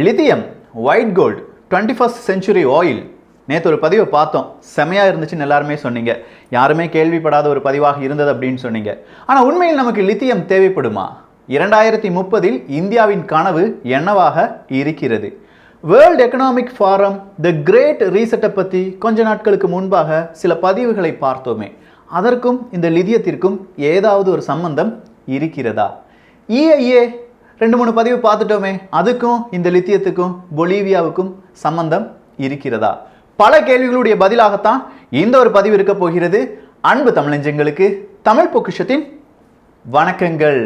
Lithium, white gold, 21st century oil. நேற்று ஒரு பதிவை பார்த்தோம், செமையாக இருந்துச்சுன்னு எல்லாருமே சொன்னீங்க. யாருமே கேள்விப்படாத ஒரு பதிவாக இருந்தது அப்படின்னு சொன்னீங்க. ஆனால் உண்மையில் நமக்கு லித்தியம் தேவைப்படுமா? 2030 இந்தியாவின் கனவு என்னவாக இருக்கிறது? World economic forum the great ரீசெட்டை பற்றி கொஞ்ச நாட்களுக்கு முன்பாக சில பதிவுகளை பார்த்தோமே, அதற்கும் இந்த லித்தியத்திற்கும் ஏதாவது ஒரு சம்பந்தம் இருக்கிறதா? EIA 2-3 பதிவு பார்த்துட்டோமே, அதுக்கும் இந்த லித்தியத்துக்கும் பொலிவியாவுக்கும் சம்பந்தம் இருக்கிறதா? பல கேள்விகளுடைய பதிலாகத்தான் இந்த ஒரு பதிவு இருக்க போகிறது. அன்பு தமிழஞ்சங்களுக்கு தமிழ் பொக்கிஷத்தின் வணக்கங்கள்.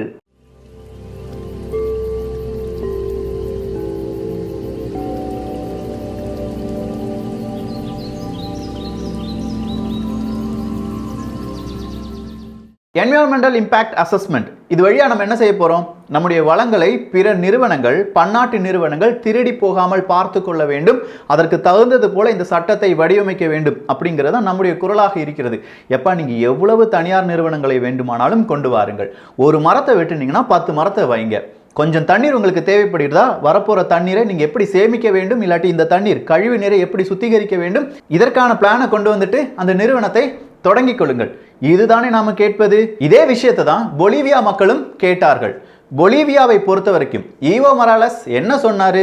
என்விரான்மெண்டல் இம்பாக்ட் அசஸ்மெண்ட், இது வழியாக நம்ம என்ன செய்ய போகிறோம்? நம்முடைய வளங்களை பிற நிறுவனங்கள், பன்னாட்டு நிறுவனங்கள் திருடி போகாமல் பார்த்து கொள்ள வேண்டும். அதற்கு தகுந்தது போல இந்த சட்டத்தை வடிவமைக்க வேண்டும் அப்படிங்கிறது தான் நம்முடைய குரலாக இருக்கிறது. எப்போ நீங்கள் எவ்வளவு தனியார் நிறுவனங்களை வேண்டுமானாலும் கொண்டு வாருங்கள், ஒரு மரத்தை வெட்டுனீங்கன்னா 10 மரத்தை வைங்க. கொஞ்சம் தண்ணீர் உங்களுக்கு தேவைப்படுகிறதா? வரப்போகிற தண்ணீரை நீங்கள் எப்படி சேமிக்க வேண்டும், இல்லாட்டி இந்த தண்ணீர் கழிவு நீரை எப்படி சுத்திகரிக்க வேண்டும், இதற்கான பிளானை கொண்டு வந்துட்டு அந்த நிறுவனத்தை தொடங்கிக் கொள்ளுங்கள். இதுதானே நாம கேட்பது. இதே விஷயத்தை தான் பொலிவியா மக்களும் கேட்டார்கள். பொலிவியாவை பொறுத்த வரைக்கும் ஈவோ மொராலஸ் என்ன சொன்னாரு?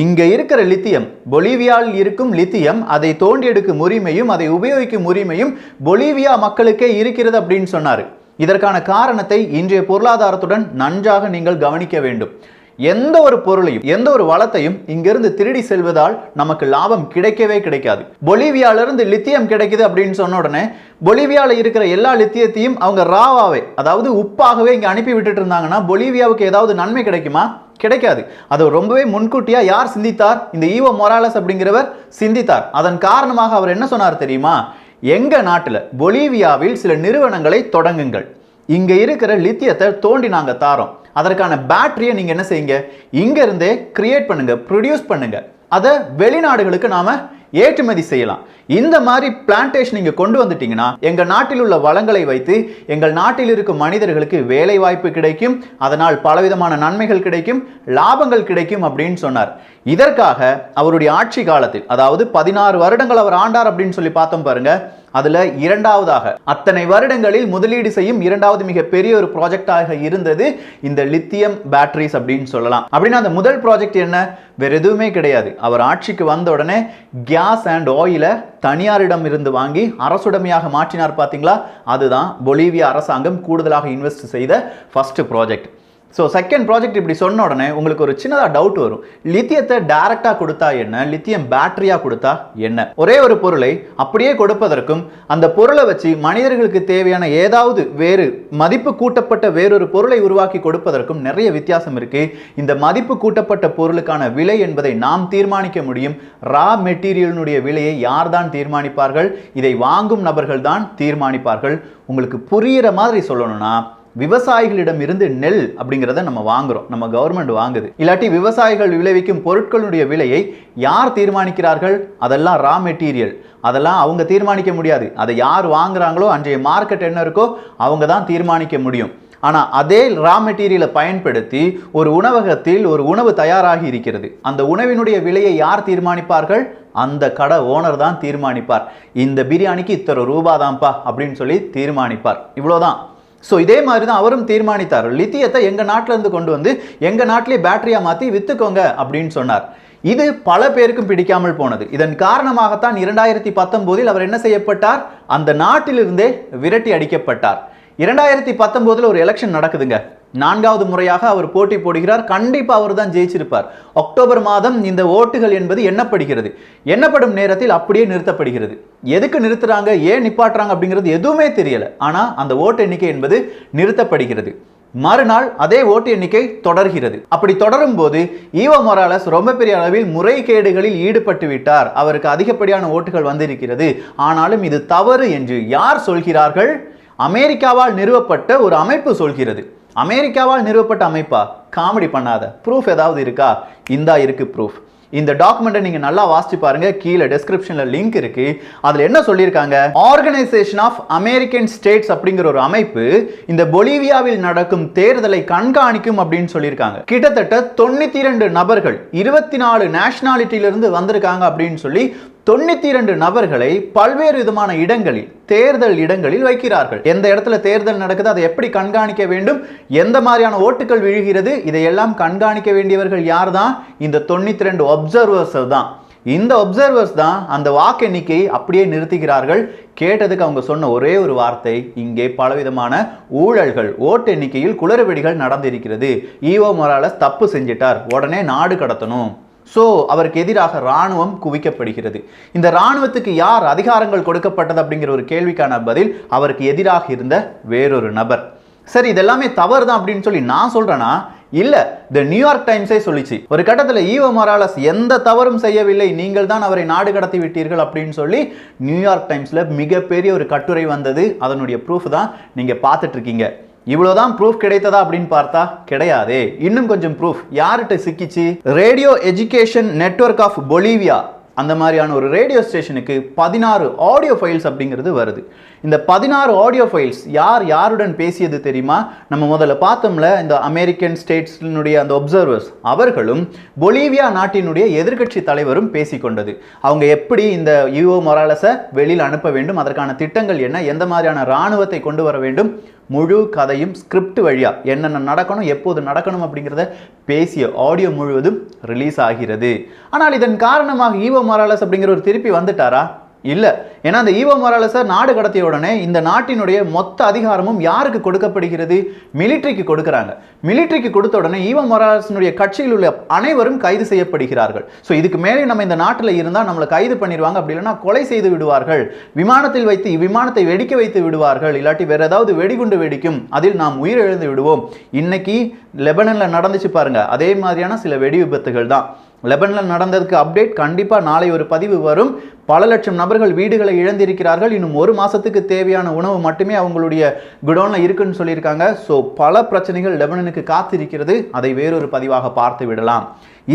இங்க இருக்கிற லித்தியம், பொலிவியாவில் இருக்கும் லித்தியம், அதை தோண்டி எடுக்கும் உரிமையும் அதை உபயோகிக்கும் உரிமையும் பொலிவியா மக்களுக்கே இருக்கிறது அப்படின்னு சொன்னாரு. இதற்கான காரணத்தை இன்றைய பொருளாதாரத்துடன் நன்றாக நீங்கள் கவனிக்க வேண்டும். எந்த ஒரு பொருளையும், எந்த ஒரு வளத்தையும் இங்கிருந்து திருடி செல்வதால் நமக்கு லாபம் கிடைக்கவே கிடைக்காது. பொலிவியாவிலிருந்து லித்தியம் கிடைக்குது அப்படின்னு சொன்ன உடனே பொலிவியாவில் இருக்கிற எல்லா லித்தியத்தையும் அவங்க ராவாவே, அதாவது உப்பாகவே இங்கே அனுப்பி விட்டுட்டு இருந்தாங்கன்னா பொலிவியாவுக்கு ஏதாவது நன்மை கிடைக்குமா? கிடைக்காது. அது ரொம்பவே முன்கூட்டியா யார் சிந்தித்தார்? இந்த ஈவோ மொராலஸ் அப்படிங்கிறவர் சிந்தித்தார். அதன் காரணமாக அவர் என்ன சொன்னார் தெரியுமா? எங்க நாட்டில் பொலிவியாவில் சில நிறுவனங்களை தொடங்குங்கள், இங்க இருக்கிற லித்தியத்தை தோண்டி நாங்க தாரோம், அதற்கான பேட்டரியை நீங்க என்ன செய்யுங்க, இங்க இருந்தே கிரியேட் பண்ணுங்க, ப்ரொடியூஸ் பண்ணுங்க, அதை வெளிநாடுகளுக்கு நாம ஏற்றுமதி செய்யலாம். இந்த மாதிரி பிளான்டேஷன் நீங்க கொண்டு வந்துட்டீங்கன்னா எங்க நாட்டில் உள்ள வளங்களை வைத்து எங்கள் நாட்டில் இருக்கும் மனிதர்களுக்கு வேலை வாய்ப்பு கிடைக்கும், அதனால் பலவிதமான நன்மைகள் கிடைக்கும், லாபங்கள் கிடைக்கும் அப்படின்னு சொன்னார். இதற்காக அவருடைய ஆட்சி காலத்தில், அதாவது 16 வருடங்கள் அவர் ஆண்டார் அப்படின்னு சொல்லி பார்த்தோம் பாருங்க. அதுல இரண்டாவதாக அத்தனை வருடங்களில் முதலீடு செய்யும் இரண்டாவது மிகப்பெரிய ஒரு ப்ராஜெக்டாக இருந்தது இந்த லித்தியம் பேட்டரிஸ் அப்படின்னு சொல்லலாம். அப்படின்னா அந்த முதல் ப்ராஜெக்ட் என்ன? வேற எதுவுமே கிடையாது. அவர் ஆட்சிக்கு வந்த உடனே கேஸ் அண்ட் ஆயிலை தனியாரிடம் இருந்து வாங்கி அரசுடைமையாக மாற்றினார். பார்த்தீங்களா? அதுதான் பொலிவியா அரசாங்கம் கூடுதலாக இன்வெஸ்ட் செய்த first project. So second project இப்படி சொன்ன உடனே உங்களுக்கு ஒரு சின்னதாக டவுட் வரும். லித்தியத்தை டைரக்டாக கொடுத்தா என்ன, லித்தியம் பேட்டரியாக கொடுத்தா என்ன? ஒரே ஒரு பொருளை அப்படியே கொடுப்பதற்கும் அந்த பொருளை வச்சு மனிதர்களுக்கு தேவையான ஏதாவது வேறு மதிப்பு கூட்டப்பட்ட வேறொரு பொருளை உருவாக்கி கொடுப்பதற்கும் நிறைய வித்தியாசம் இருக்கு. இந்த மதிப்பு கூட்டப்பட்ட பொருளுக்கான விலை என்பதை நாம் தீர்மானிக்க முடியும். ரா மெட்டீரியலினுடைய விலையை யார் தான் தீர்மானிப்பார்கள்? இதை வாங்கும் நபர்கள் தான் தீர்மானிப்பார்கள். உங்களுக்கு புரிகிற மாதிரி சொல்லணும்னா, விவசாயிகளிடம் இருந்து நெல் அப்படிங்கிறத நம்ம வாங்குறோம், நம்ம கவர்மெண்ட் வாங்குது. இல்லாட்டி விவசாயிகள் விளைவிக்கும் பொருட்களுடைய விலையை யார் தீர்மானிக்கிறார்கள்? அதெல்லாம் ரா மெட்டீரியல், அதெல்லாம் அவங்க தீர்மானிக்க முடியாது. அதை யார் வாங்குறாங்களோ, அன்றைய மார்க்கெட் என்ன இருக்கோ அவங்க தான் தீர்மானிக்க முடியும். ஆனால் அதே ரா மெட்டீரியலை பயன்படுத்தி ஒரு உணவகத்தில் ஒரு உணவு தயாராகி இருக்கிறது. அந்த உணவினுடைய விலையை யார் தீர்மானிப்பார்கள்? அந்த கடை ஓனர் தான் தீர்மானிப்பார். இந்த பிரியாணிக்கு இத்தனை ரூபா தான்ப்பா அப்படின்னு சொல்லி தீர்மானிப்பார். இவ்வளோதான். ஸோ இதே மாதிரி தான் அவரும் தீர்மானித்தார். லித்தியத்தை எங்கள் நாட்டில் இருந்து கொண்டு வந்து எங்கள் நாட்டிலே பேட்டரியாக மாற்றி விற்றுக்கோங்க அப்படின்னு சொன்னார். இது பல பேருக்கும் பிடிக்காமல் போனது. இதன் காரணமாகத்தான் 2019 அவர் என்ன செய்யப்பட்டார்? அந்த நாட்டிலிருந்தே விரட்டி அடிக்கப்பட்டார். 2019 ஒரு எலெக்ஷன் நடக்குதுங்க. 4வது முறையாக அவர் போட்டி போடுகிறார். கண்டிப்பா அவர் தான் ஜெயிச்சிருப்பார். அக்டோபர் மாதம் இந்த ஓட்டுகள் என்பது எண்ணப்படுகிறது. எண்ணப்படும் நேரத்தில் அப்படியே நிறுத்தப்படுகிறது. எதுக்கு நிறுத்துறாங்க, ஏன் நிப்பாட்டுறாங்க அப்படிங்கிறது எதுவுமே தெரியல. ஆனா அந்த ஓட்டு எண்ணிக்கை என்பது நிறுத்தப்படுகிறது. மறுநாள் அதே ஓட்டு எண்ணிக்கை தொடர்கிறது. அப்படி தொடரும் போது ஈவோ மொராலஸ் ரொம்ப பெரிய அளவில் முறைகேடுகளில் ஈடுபட்டு விட்டார். அவருக்கு அதிகப்படியான ஓட்டுகள் வந்திருக்கிறது. ஆனாலும் இது தவறு என்று யார் சொல்கிறார்கள்? அமெரிக்காவால் நிறுவப்பட்ட ஒரு அமைப்பு சொல்கிறது. அமெரிக்காவால் நிறுவப்பட்ட அமைப்பா? காமெடி பண்ணாத. ப்ரூஃப் ஏதாவது இருக்கா? இந்தா இருக்கு ப்ரூஃப். இந்த டாக்குமெண்ட்டை நீங்க நல்லா வாசிச்சு பாருங்க, கீழே டெஸ்கிரிப்ஷன்ல லிங்க் இருக்கு. அதுல என்ன சொல்லியிருக்காங்க, ஆர்கனைசேஷன் ஆஃப் அமெரிக்கன் ஸ்டேட்ஸ் அப்படிங்கிற ஒரு அமைப்பு இந்த பொலிவியாவில் நடக்கும் தேர்தலை கண்காணிக்கும் அப்படின்னு சொல்லியிருக்காங்க. கிட்டத்தட்ட 92 நபர்கள் 24 நேஷனாலிட்டியிலிருந்து வந்திருக்காங்க அப்படின்னு சொல்லி 92 நபர்களை பல்வேறு விதமான இடங்களில், தேர்தல் இடங்களில் வைக்கிறார்கள். எந்த இடத்துல தேர்தல் நடக்குது, அதை எப்படி கண்காணிக்க வேண்டும், எந்த மாதிரியான ஓட்டுகள் விழுகிறது, இதையெல்லாம் கண்காணிக்க வேண்டியவர்கள் யார் தான்? இந்த 92 அப்சர்வர்ஸ் தான். இந்த அப்சர்வர்ஸ் தான் அந்த வாக்கு எண்ணிக்கையை அப்படியே நிறுத்துகிறார்கள். கேட்டதுக்கு அவங்க சொன்ன ஒரே ஒரு வார்த்தை, இங்கே பலவிதமான ஊழல்கள், ஓட்டு எண்ணிக்கையில் குளறுபடிகள் நடந்திருக்கிறது, ஈவோ மொராலஸ் தப்பு செஞ்சிட்டார், உடனே நாடு கடத்தணும். ஸோ அவருக்கு எதிராக இராணுவம் குவிக்கப்படுகிறது. இந்த இராணுவத்துக்கு யார் அதிகாரங்கள் கொடுக்கப்பட்டது அப்படிங்கிற ஒரு கேள்விக்கான பதில், அவருக்கு எதிராக இருந்த வேறொரு நபர். சரி, இதெல்லாமே தவறு தான் அப்படின்னு சொல்லி நான் சொல்றேன்னா இல்ல, தி நியூயார்க் டைம்ஸே சொல்லிச்சு. ஒரு கட்டத்தில் ஈவோ மொராலஸ் எந்த தவறும் செய்யவில்லை, நீங்கள் தான் அவரை நாடு கடத்தி விட்டீர்கள் அப்படின்னு சொல்லி நியூயார்க் டைம்ஸ்ல மிகப்பெரிய ஒரு கட்டுரை வந்தது. அதனுடைய ப்ரூஃப் தான் நீங்க பார்த்துட்டு இருக்கீங்க. இவ்வளவுதான் ப்ரூஃப் கிடைத்ததா அப்படின்னு பார்த்தா கிடையாதே, இன்னும் கொஞ்சம் ப்ரூஃப் யார்கிட்ட சிக்கிச்சு? Radio education network of Bolivia, அந்த மாதிரியான ஒரு ரேடியோ ஸ்டேஷனுக்கு 16 ஆடியோ ஃபைல்ஸ் அப்படிங்கிறது வருது. இந்த 16 ஆடியோ ஃபைல்ஸ் யார் யாருடன் பேசியது தெரியுமா? நம்ம முதல்ல பார்த்தோம்ல, இந்த அமெரிக்கன் ஸ்டேட்ஸினுடைய அந்த ஒப்சர்வர்ஸ் அவர்களும் பொலிவியா நாட்டினுடைய எதிர்க்கட்சி தலைவரும் பேசிக்கொண்டது. அவங்க எப்படி இந்த ஈவோ மொராலஸை வெளியில் அனுப்ப வேண்டும், அதற்கான திட்டங்கள் என்ன, எந்த மாதிரியான இராணுவத்தை கொண்டு வர வேண்டும், முழு கதையும் ஸ்கிரிப்ட் வழியா என்னென்ன நடக்கணும், எப்போது நடக்கணும் அப்படிங்கிறத பேசிய ஆடியோ முழுவதும் ரிலீஸ் ஆகிறது. ஆனால் இதன் காரணமாக ஈவோ மொராலஸ் அப்படிங்கிற ஒரு திருப்பி வந்துட்டாரா? இல்ல. ஏன்னா அந்த ஈவோ மொராலஸை நாடு கடத்திய உடனே இந்த நாட்டினுடைய மொத்த அதிகாரமும் யாருக்கு கொடுக்கப்படுகிறது? மிலிட்ரிக்கு கொடுக்கறாங்க. மிலிட்ரிக்கு கொடுத்த உடனே ஈவோ மொராலஸினுடைய கட்சியில் உள்ள அனைவரும் கைது செய்யப்படுகிறார்கள். ஸோ இதுக்கு மேலே நம்ம இந்த நாட்டில் இருந்தால் நம்மளை கைது பண்ணிடுவாங்க, அப்படி இல்லைன்னா கொலை செய்து விடுவார்கள், விமானத்தில் வைத்து விமானத்தை வெடிக்க வைத்து விடுவார்கள், இல்லாட்டி வேற ஏதாவது வெடிகுண்டு வெடிக்கும், அதில் நாம் உயிரிழந்து விடுவோம். இன்னைக்கு லெபனன்ல நடந்துச்சு பாருங்க, அதே மாதிரியான சில வெடி விபத்துகள் தான். லெபனனில் நடந்ததுக்கு அப்டேட் கண்டிப்பாக நாளை ஒரு பதிவு வரும். பல லட்சம் நபர்கள் வீடுகளை இழந்திருக்கிறார்கள். இன்னும் ஒரு மாதத்துக்கு தேவையான உணவு மட்டுமே அவங்களுடைய குடோனில் இருக்குன்னு சொல்லியிருக்காங்க. ஸோ பல பிரச்சனைகள் லெபனனுக்கு காத்திருக்கிறது. அதை வேறொரு பதிவாக பார்த்து விடலாம்.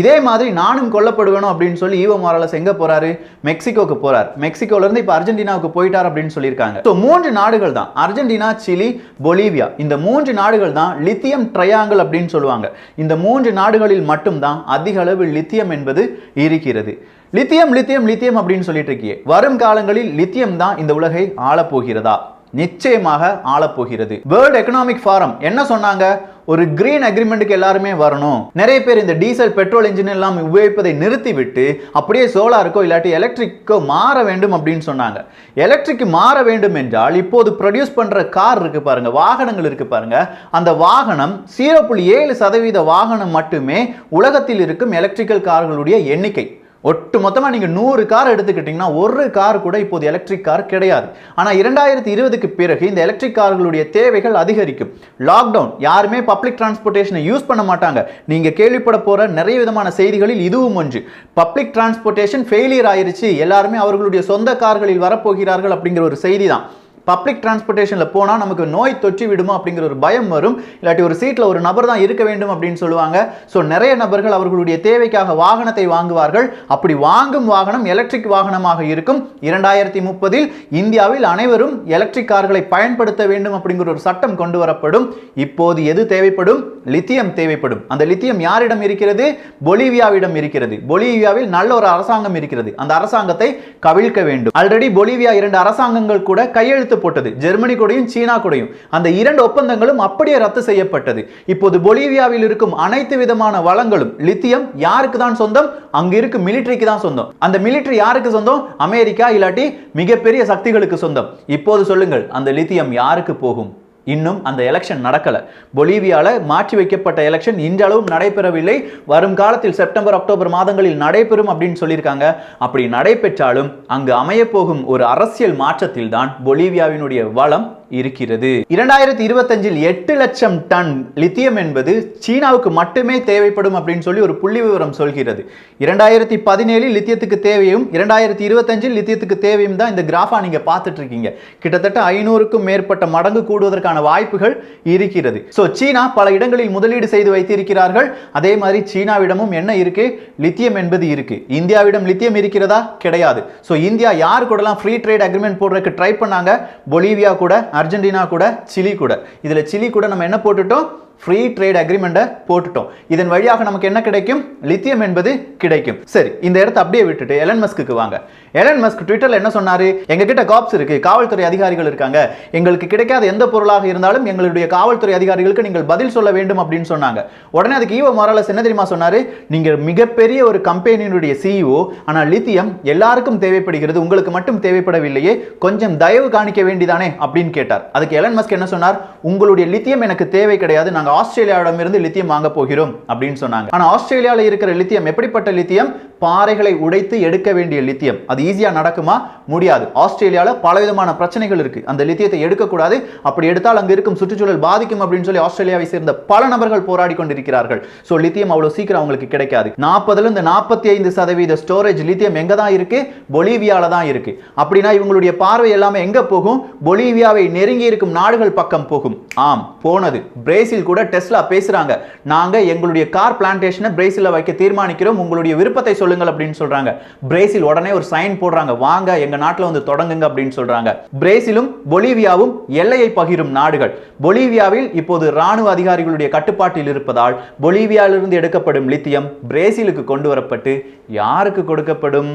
இதே மாதிரி நானும் கொல்லப்படுவேணும் அப்படின்னு சொல்லி ஈவோ மொராலஸ் எங்க போறாரு? மெக்சிகோக்கு போறார். மெக்சிகோல இருந்து இப்ப அர்ஜென்டினாவுக்கு போயிட்டார் அப்படின்னு சொல்லியிருக்காங்க. ஸோ 3 நாடுகள் தான், அர்ஜென்டினா, சிலி, பொலிவியா. இந்த 3 நாடுகள் தான் லித்தியம் ட்ரையாங்கிள் அப்படின்னு சொல்லுவாங்க. இந்த 3 நாடுகளில் மட்டும்தான் அதிக அளவு லித்தியம் என்பது இருக்கிறது. லித்தியம் லித்தியம் லித்தியம் அப்படின்னு சொல்லிட்டு இருக்கியே, வரும் காலங்களில் லித்தியம் தான் இந்த உலகை ஆளப்போகிறதா? நிச்சயமாக ஆளப்போகிறது. வேர்ல்ட் எக்கனாமிக் ஃபாரம் என்ன சொன்னாங்க? ஒரு கிரீன் அக்ரிமெண்ட்டுக்கு எல்லாருமே வரணும். நிறைய பேர் இந்த டீசல் பெட்ரோல் இன்ஜின் எல்லாம் உபயோகிப்பதை நிறுத்திவிட்டு அப்படியே சோலாருக்கோ இல்லாட்டி எலக்ட்ரிக்கோ மாற வேண்டும் அப்படின்னு சொன்னாங்க. எலக்ட்ரிக் மாற வேண்டும் என்றால் இப்போது ப்ரொடியூஸ் பண்ற கார் இருக்கு பாருங்க, வாகனங்கள் இருக்கு பாருங்க, அந்த வாகனம் 0.7% வாகனம் மட்டுமே உலகத்தில் இருக்கும் எலக்ட்ரிக்கல் கார்களுடைய எண்ணிக்கை. ஒட்டு மொத்தமாக நீங்கள் 100 கார் எடுத்துக்கிட்டிங்கன்னா ஒரு கார் கூட இப்போது எலக்ட்ரிக் கார் கிடையாது. ஆனால் 2020க்கு பிறகு இந்த எலக்ட்ரிக் கார்களுடைய தேவைகள் அதிகரிக்கும். லாக்டவுன், யாருமே பப்ளிக் டிரான்ஸ்போர்ட்டேஷனை யூஸ் பண்ண மாட்டாங்க. நீங்கள் கேள்விப்பட போகிற நிறைய விதமான செய்திகளில் இதுவும் ஒன்று. பப்ளிக் டிரான்ஸ்போர்ட்டேஷன் ஃபெயிலியர் ஆயிருச்சு, எல்லாருமே அவர்களுடைய சொந்த கார்களில் வரப்போகிறார்கள் அப்படிங்கிற ஒரு செய்தி தான். பப்ளிக் டிரான்ஸ்போர்ட்டேஷனில் போனால் நமக்கு நோய் தொற்றி விடுமோ அப்படிங்கிற ஒரு பயம் வரும். இல்லாட்டி ஒரு சீட்டில் ஒரு நபர் தான் இருக்க வேண்டும் அப்படின்னு சொல்லுவாங்க. ஸோ நிறைய நபர்கள் அவர்களுடைய தேவைக்காக வாகனத்தை வாங்குவார்கள். அப்படி வாங்கும் வாகனம் எலக்ட்ரிக் வாகனமாக இருக்கும். 2030இல் இந்தியாவில் அனைவரும் எலக்ட்ரிக் கார்களை பயன்படுத்த வேண்டும் அப்படிங்கிற ஒரு சட்டம் கொண்டு வரப்படும். இப்போது எது தேவைப்படும்? லித்தியம் தேவைப்படும். அந்த லித்தியம் யாரிடம் இருக்கிறது? பொலிவியாவிடம் இருக்கிறது. பொலிவியாவில் நல்ல ஒரு அரசாங்கம் இருக்கிறது. அந்த அரசாங்கத்தை கவிழ்க்க வேண்டும். ஆல்ரெடி பொலிவியா 2 அரசாங்கங்கள் கூட கையெழுத்து போட்டது, ஜெர்மனி கூடயும் சீனா கூடயும். அந்த 2 ஒப்பந்தங்களும் அப்படியே ரத்து செய்யப்பட்டது. இப்போது பொலிவியாவில் இருக்கும் அனைத்து விதமான வளங்களும் லித்தியம் யாருக்கு தான் சொந்தம்? அங்க இருக்கும் மிலிட்டரிக்கு தான் சொந்தம். அந்த மிலிட்டரி யாருக்கு சொந்தம்? அமெரிக்கா இல்லாட்டி மிகப்பெரிய சக்திகளுக்கு சொந்தம். இப்போது சொல்லுங்கள், அந்த லித்தியம் யாருக்கு போகும்? இன்னும் அந்த எலெக்ஷன் நடக்கல. பொலிவியால மாற்றி வைக்கப்பட்ட எலெக்ஷன் இன்றளவும் நடைபெறவில்லை. வரும் காலத்தில் செப்டம்பர் அக்டோபர் மாதங்களில் நடைபெறும் அப்படின்னு சொல்லியிருக்காங்க. அப்படி நடைபெற்றாலும் அங்கு அமைய போகும் ஒரு அரசியல் மாற்றத்தில் தான் பொலிவியாவினுடைய வளம் இருக்கிறது. 2025 8 லட்சம் டன் லித்தியம் என்பது சீனாவுக்கு மட்டுமே தேவைப்படும் அப்படின்னு சொல்லி ஒரு புள்ளி விவரம் சொல்கிறது. 2017 லித்தியத்துக்கு தேவையும் 2025 லித்தியத்துக்கு தேவையும் தான் இந்த கிராஃபா நீங்க பார்த்துட்டு இருக்கீங்க. கிட்டத்தட்ட 500க்கும் மேற்பட்ட மடங்கு கூடுவதற்கான வாய்ப்புகள் இருக்கிறது. சோ சீனா பல இடங்களில் முதலீடு செய்து வைத்திருக்கிறார்கள். அதே மாதிரி சீனாவிடமும் என்ன இருக்கு? லித்தியம் என்பது இருக்கு. இந்தியாவிடம் லித்தியம் இருக்கிறதா? கிடையாது. சோ இந்தியா யார் கூடலாம் ஃப்ரீ ட்ரேட் அக்ரிமெண்ட் போடுறதுக்கு ட்ரை பண்ணாங்க? பொலிவியா கூட, அர்ஜென்டினா கூட, சிலி கூட. இதுல சிலி கூட நம்ம என்ன போட்டுட்டோம்? ஃப்ரீ ட்ரேட் அக்ரிமெண்ட்டை போட்டுட்டோம். இதன் வழியாக நமக்கு என்ன கிடைக்கும்? லித்தியம் என்பது கிடைக்கும். சரி, இந்த இடத்தை அப்படியே விட்டுட்டு எலன் மஸ்க்கு வாங்க. எலன் மஸ்க் ட்விட்டர்ல என்ன சொன்னாரு? எங்க கிட்ட காப்ஸ் இருக்கு, காவல்துறை அதிகாரிகள் இருக்காங்க, எங்களுக்கு கிடைக்காத எந்த பொருளாக இருந்தாலும் எங்களுடைய காவல்துறை அதிகாரிகளுக்கு நீங்கள் பதில் சொல்ல வேண்டும் அப்படின்னு சொன்னாங்க. உடனே அதுக்கு ஈவோ மொராலஸ் என்ன தெரியுமா சொன்னாரு? நீங்க மிகப்பெரிய ஒரு கம்பெனியினுடைய சிஇஓ, ஆனா லித்தியம் எல்லாருக்கும் தேவைப்படுகிறது, உங்களுக்கு மட்டும் தேவைப்படவில்லையே, கொஞ்சம் தயவு காணிக்க வேண்டிதானே அப்படின்னு கேட்டார். அதுக்கு எலன் மஸ்க் என்ன சொன்னார்? உங்களுடைய லித்தியம் எனக்கு தேவை கிடையாது, நாங்க ஆஸ்திரேலியாவிடம் இருந்து லித்தியம் வாங்க போகிறோம் அப்படின்னு சொன்னாங்க. ஆனா ஆஸ்திரேலியாவில் இருக்கிற லித்தியம் எப்படிப்பட்ட லித்தியம்? பாறைகளை உடைத்து எடுக்க வேண்டிய லித்தியம். அது ஈஸியா நடக்குமா? முடியாது. ஆஸ்திரேலியால பலவிதமான பிரச்சனைகள் இருக்கு. அந்த லித்தியத்தை எடுக்கக்கூடாது, அப்படி எடுத்தால் அங்க இருக்கும் சுற்றுச்சூழல் பாதிக்கும் அப்படின்னு சொல்லி ஆஸ்திரேலியாவை சேர்ந்த பல நபர்கள் போராடி கொண்டிருக்கிறார்கள். சோ லித்தியம் அவ்வளவு சீக்கிரம் அவங்களுக்கு கிடைக்காது. 40-45% ஸ்டோரேஜ் லித்தியம் எங்க தான் இருக்கு? பொலிவியால தான் இருக்கு. அப்படின்னா இவங்களுடைய பார்வை எல்லாமே எங்க போகும்? பொலிவியாவை நெருங்கி இருக்கும் நாடுகள் பக்கம் போகும். ஆம், போனது. பிரேசில் கூட டெஸ்லா பேசுறாங்க, நாங்க எங்களுடைய கார் பிளான்டேஷனை பிரேசில்ல வைக்க தீர்மானிக்கிறோம், உங்களுடைய விருப்பத்தை சொல்லுங்கள் அப்படின்னு சொல்றாங்க. பிரேசில் உடனே ஒரு சைன் போடுறாங்க, வாங்க எங்க நாட்டுல வந்து தொடங்குங்க அப்படின்னு சொல்றாங்க. பிரேசிலும் பொலிவியாவும் எல்லையை பகிரும் நாடுகள். பொலிவியாவில் இப்போது ராணுவ அதிகாரிகளுடைய கட்டுப்பாட்டில் இருப்பதால் பொலிவியாவிலிருந்து எடுக்கப்படும் லித்தியம் பிரேசிலுக்கு கொண்டு வரப்பட்டு யாருக்கு கொடுக்கப்படும்?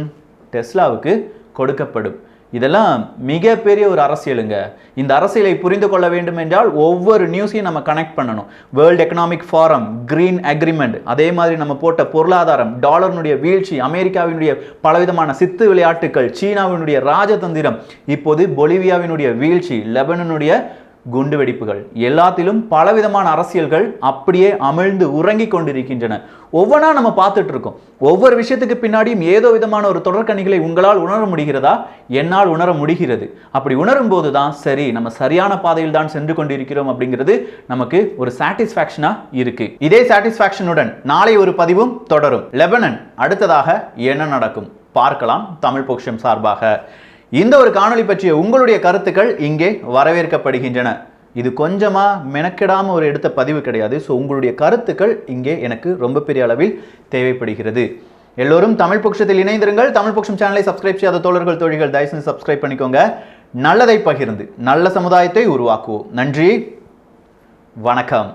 டெஸ்லாவுக்கு கொடுக்கப்படும். இதெல்லாம் மிகப்பெரிய ஒரு அரசியலுங்க. இந்த அரசியலை புரிந்து கொள்ள வேண்டும் என்றால் ஒவ்வொரு நியூஸையும் நம்ம கனெக்ட் பண்ணணும். World economic forum, green agreement, அதே மாதிரி நம்ம போட்ட பொருளாதாரம், டாலரினுடைய வீழ்ச்சி, அமெரிக்காவினுடைய பலவிதமான சித்து விளையாட்டுகள், சீனாவினுடைய ராஜதந்திரம், இப்போது பொலிவியாவினுடைய வீழ்ச்சி, லெபனனுடைய குண்டு வெடிப்புகள், எல்லாத்திலும் பலவிதமான அரசியல்கள் அப்படியே அமிழ்ந்து உறங்கி கொண்டிருக்கின்றன. ஒவ்வொன்றா நம்ம பார்த்துட்டு இருக்கோம். ஒவ்வொரு விஷயத்துக்கு பின்னாடியும் ஏதோ விதமான ஒரு தொடர்கணிகளை உங்களால் உணர முடிகிறதா? என்னால் உணர முடிகிறது. அப்படி உணரும் போது தான் சரி, நம்ம சரியான பாதையில் தான் சென்று கொண்டிருக்கிறோம் அப்படிங்கிறது நமக்கு ஒரு சாட்டிஸ்ஃபேக்ஷனா இருக்கு. இதே சாட்டிஸ்ஃபேக்ஷனுடன் நாளை ஒரு பதிவும் தொடரும். லெபனன் அடுத்ததாக என்ன நடக்கும் பார்க்கலாம் தமிழ் பொக்கிஷம் சார்பாக. இந்த ஒரு காணொளி பற்றிய உங்களுடைய கருத்துக்கள் இங்கே வரவேற்கப்படுகின்றன. இது கொஞ்சமா மெனக்கெடாம ஒரு எடுத்த பதிவு கிடையாது. ஸோ உங்களுடைய கருத்துக்கள் இங்கே எனக்கு ரொம்ப பெரிய அளவில் தேவைப்படுகிறது. எல்லோரும் தமிழ் பொக்கிஷத்தில் இணைந்திருங்கள். தமிழ் பொக்கிஷம் சேனலை சப்ஸ்கிரைப் செய்யாத தோழர்கள் தோழிகள் தயவு செஞ்சு சப்ஸ்கிரைப் பண்ணிக்கோங்க. நல்லதை பகிர்ந்து நல்ல சமுதாயத்தை உருவாக்குவோம். நன்றி, வணக்கம்.